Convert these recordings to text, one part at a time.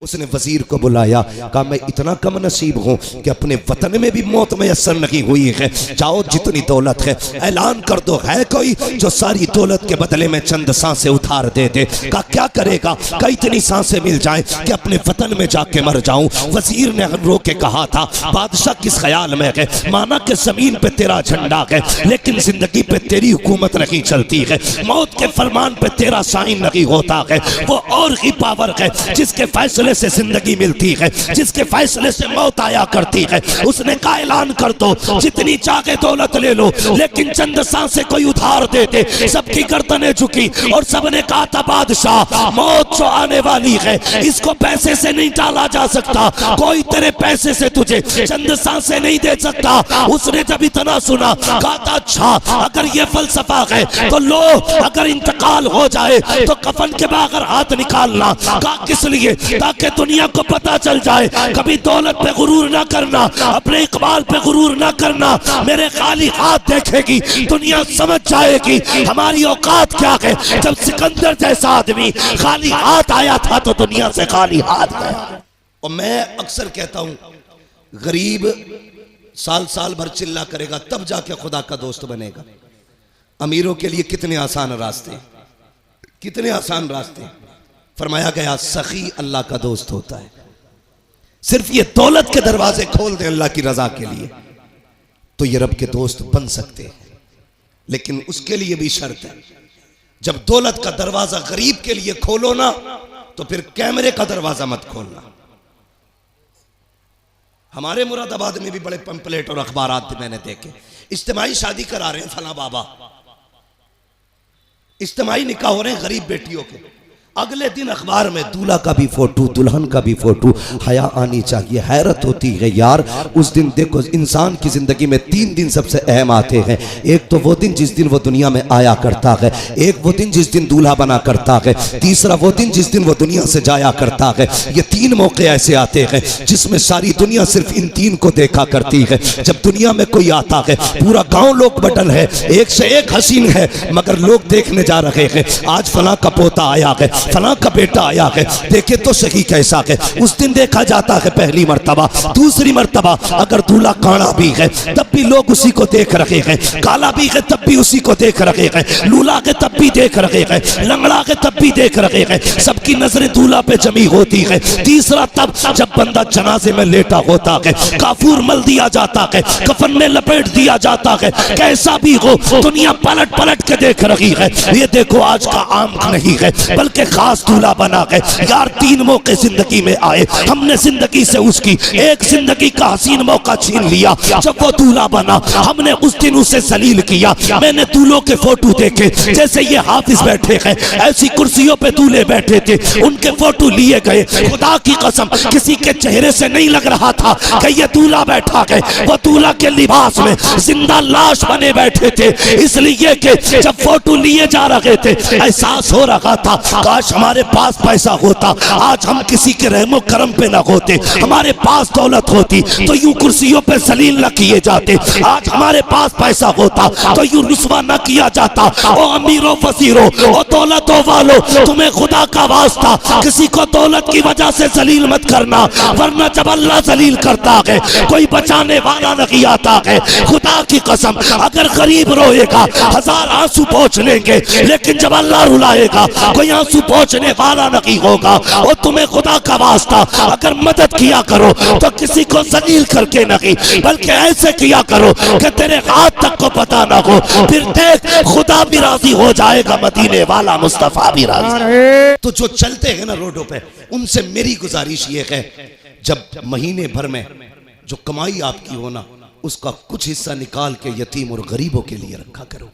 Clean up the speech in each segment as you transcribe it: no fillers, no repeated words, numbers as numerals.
उसने वजीर को बुलाया, कहा मैं इतना कम नसीब हूँ कि अपने वतन में भी मौत मैसर नहीं हुई है। जाओ जितनी दौलत है ऐलान कर दो, है कोई जो सारी दौलत के बदले में चंद सांसें उधार दे दे। कहा क्या करेगा? कहा इतनी सांसें मिल जाए कि अपने वतन में जाके मर जाऊं। वजीर ने रो के कहा था, बादशाह किस ख्याल में है? माना कि जमीन पे तेरा झंडा है लेकिन जिंदगी पे तेरी हुकूमत नहीं चलती है, मौत के फरमान पे तेरा साइन नहीं होता है। वो और ही पावर है जिसके फैसले से जिंदगी मिलती है, जिसके फैसले से मौत आया करती है। उसने का ऐलान कर दो, जितनी चाहे दौलत ले लो लेकिन चंद सांसें कोई उधार दे दे। सबकी गर्दनें झुकी और सबने कहा था बादशाह मौत जो आने वाली है इसको पैसे से नहीं टाला जा सकता, कोई तेरे पैसे से तुझे चंद सांसें नहीं दे सकता। उसने जब इतना सुना कहा था अच्छा अगर ये फलसफा है तो लो, अगर इंतकाल हो जाए तो कफन के बगैर हाथ निकालना। कहा किस लिए? ताकि दुनिया को पता चल जाए, कभी दौलत पे गुरूर ना करना, अपने इकबाल पे गुरूर ना करना। मेरे खाली हाथ देखेगी दुनिया समझ जाएगी हमारी औकात क्या है। जब सिकंदर जैसा आदमी खाली हाथ आया था तो दुनिया से खाली हाथ गया। और मैं अक्सर कहता हूं गरीब साल साल भर चिल्ला करेगा तब जाके खुदा का दोस्त बनेगा। अमीरों के लिए कितने आसान रास्ते, कितने आसान रास्ते। फरमाया गया सखी अल्लाह का दोस्त होता है। सिर्फ ये दौलत के दरवाजे खोल दे अल्लाह की रजा के लिए तो ये रब के दोस्त बन सकते हैं, लेकिन उसके लिए भी शर्त है। जब दौलत का दरवाजा गरीब के लिए खोलो ना तो फिर कैमरे का दरवाजा मत खोलना। हमारे मुरादाबाद में भी बड़े पंपलेट और अखबारात मैंने देखे, इज्तिमाई शादी करा रहे हैं फला बाबा, इज्तिमाई निकाह हो रहे हैं गरीब बेटियों के। अगले दिन अखबार में दूल्हा का भी फोटो दुल्हन का भी फोटो। हया आनी चाहिए। हैरत होती है यार, उस दिन देखो इंसान की जिंदगी में 3 दिन सबसे अहम आते हैं। एक तो वो दिन जिस दिन वो दुनिया में आया करता है, एक वो दिन जिस दिन दूल्हा बना करता है, तीसरा वो दिन जिस दिन वो दुनिया से जाया करता है। ये 3 मौके ऐसे आते हैं जिसमें सारी दुनिया सिर्फ इन 3 को देखा करती है। जब दुनिया में कोई आता है पूरा गाँव लोग बटन है, एक से एक हसीन है, मगर लोग देखने जा रहे हैं आज फला का पोता आया है, फला का बेटा आया है, देखे तो सही कैसा है। उस दिन देखा जाता है पहली मर्तबा। दूसरी मर्तबा अगर दूल्हा काला भी है तब भी लोग उसी को देख रहे हैं, काला भी है तब भी उसी को देख रहे हैं, लूला है तब भी देख रहे हैं, लंगड़ा है तब भी देख रहे हैं। सबकी नजरें दूल्हा पे जमी होती है। तीसरा तब जब बंदा जनाजे में लेटा होता है, काफूर मल दिया जाता है, कफन में लपेट दिया जाता है, कैसा भी हो दुनिया पलट पलट के देख रही है। ये देखो आज का आम नहीं है बल्कि खास दूल्हा बना है यार। 3 मौके जिंदगी में आए, हमने जिंदगी से उसकी एक जिंदगी का हसीन मौका छीन लिया। जब वो दूल्हा बना हमने उस दिन उसे जलील किया। मैंने दूल्हों के फोटो देखे, जैसे ये हाफिज बैठे हैं ऐसी कुर्सियों पे दूल्हे बैठे थे, उनके फोटो लिए गए। खुदा की कसम किसी के चेहरे से नहीं लग रहा था कि ये दूल्हा बैठा है। वो दूल्हा के लिबास में जिंदा लाश बने बैठे थे, इसलिए कि जब फोटो लिए जा रहे थे एहसास हो रहा था काश हमारे पास पैसा होता, आज हम किसी के रहमो करम पे ना होते। हमारे पास दौलत होती तो यूं कुर्सियों पे जलील न किए जाते। आज हमारे पास पैसा होता तो यूं रुस्वा न किया जाता। ओ अमीरों फसीरों, ओ दौलतों वालों, तुम्हें खुदा का वास्ता किसी को दौलत की वजह से जलील मत करना, वरना जब अल्लाह जलील करता है कोई बचाने वाला नहीं आता है। खुदा की कसम अगर गरीब रोएगा 1000 आंसू पोंछ लेंगे, लेकिन जब अल्लाह रुलाएगा कोई आंसू पहुंचने वाला नहीं होगा। और तुम्हें खुदा का वास्ता अगर मदद किया करो तो किसी को जलील करके नहीं बल्कि ऐसे किया करो कि तेरे हाथ तक को पता ना हो। फिर देख खुदा भी राजी हो जाएगा, मदीने वाला मुस्तफा भी राजी। तो जो चलते हैं ना रोडों पे उनसे मेरी गुजारिश ये है जब महीने भर में जो कमाई आपकी हो ना उसका कुछ हिस्सा निकाल के यतीम और गरीबों के लिए रखा करो,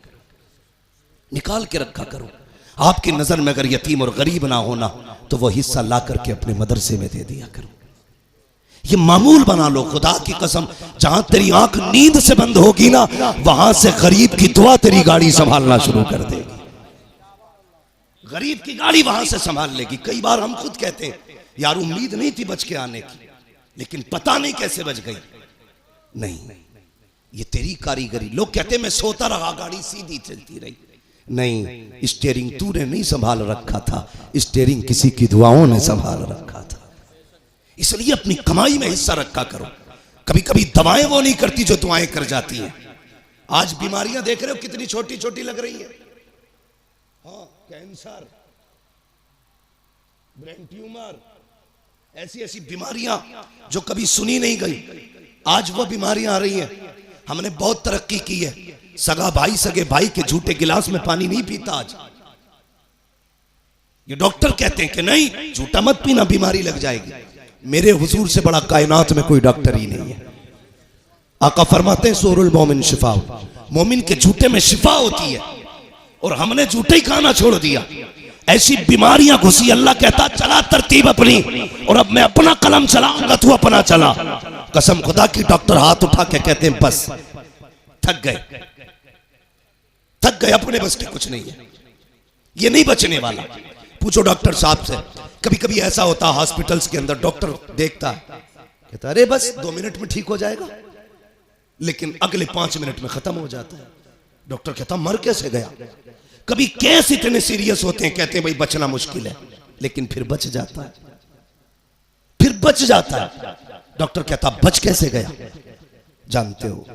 निकाल के रखा करो। आपकी नजर में अगर यतीम और गरीब ना होना तो वो हिस्सा ला करके अपने मदरसे में दे दिया करो। ये मामूल बना लो। खुदा की कसम जहां तेरी आंख नींद से बंद होगी ना वहां से गरीब की दुआ तेरी गाड़ी संभालना शुरू कर देगी। गरीब की गाड़ी वहां से संभाल लेगी। कई बार हम खुद कहते हैं यार उम्मीद नहीं थी बच के आने की, लेकिन पता नहीं कैसे बच गई। नहीं, ये तेरी कारीगरी। लोग कहते मैं सोता रहा गाड़ी सीधी चलती रही। नहीं, स्टीयरिंग तूने नहीं संभाल रखा था, स्टीयरिंग किसी की दुआओं ने संभाल रखा था। इसलिए अपनी कमाई में हिस्सा रखा करो। कभी कभी दवाएं वो नहीं करती जो दुआएं कर जाती हैं। आज बीमारियां देख रहे हो कितनी छोटी छोटी लग रही हैं। हाँ, कैंसर, ब्रेन ट्यूमर, ऐसी ऐसी बीमारियां जो कभी सुनी नहीं गई, आज वो बीमारियां आ रही हैं। हमने बहुत तरक्की की है। सगा भाई सगे भाई के झूठे गिलास में पानी नहीं पीता आज। ये डॉक्टर कहते हैं कि नहीं, झूठा मत पीना, बीमारी लग जाएगी। मेरे हुजूर से बड़ा कायनात में कोई डॉक्टर ही नहीं है। आका फरमाते हैं सूरुल मोमिन शिफा, मोमिन के झूठे में शिफा होती है। और हमने झूठे ही खाना छोड़ दिया, ऐसी बीमारियां घुसी। अल्लाह कहता चला तरतीब अपनी, और अब मैं अपना कलम चलाऊंगा, तू अपना चला। कसम खुदा की डॉक्टर हाथ उठा के कहते हैं बस, थक गए, थक गए, अपने बस के कुछ नहीं है, ये नहीं बचने वाला। पूछो डॉक्टर साहब से, कभी कभी ऐसा होता है हॉस्पिटल्स के अंदर, डॉक्टर देखता है कहता अरे बस 2 मिनट में ठीक हो जाएगा, लेकिन अगले 5 मिनट में खत्म हो जाता है। डॉक्टर कहता मर कैसे गया। कभी केस इतने सीरियस होते हैं, कहते हैं भाई बचना मुश्किल है, लेकिन फिर बच जाता है, फिर बच जाता है। डॉक्टर कहता बच कैसे गया, जानते हो?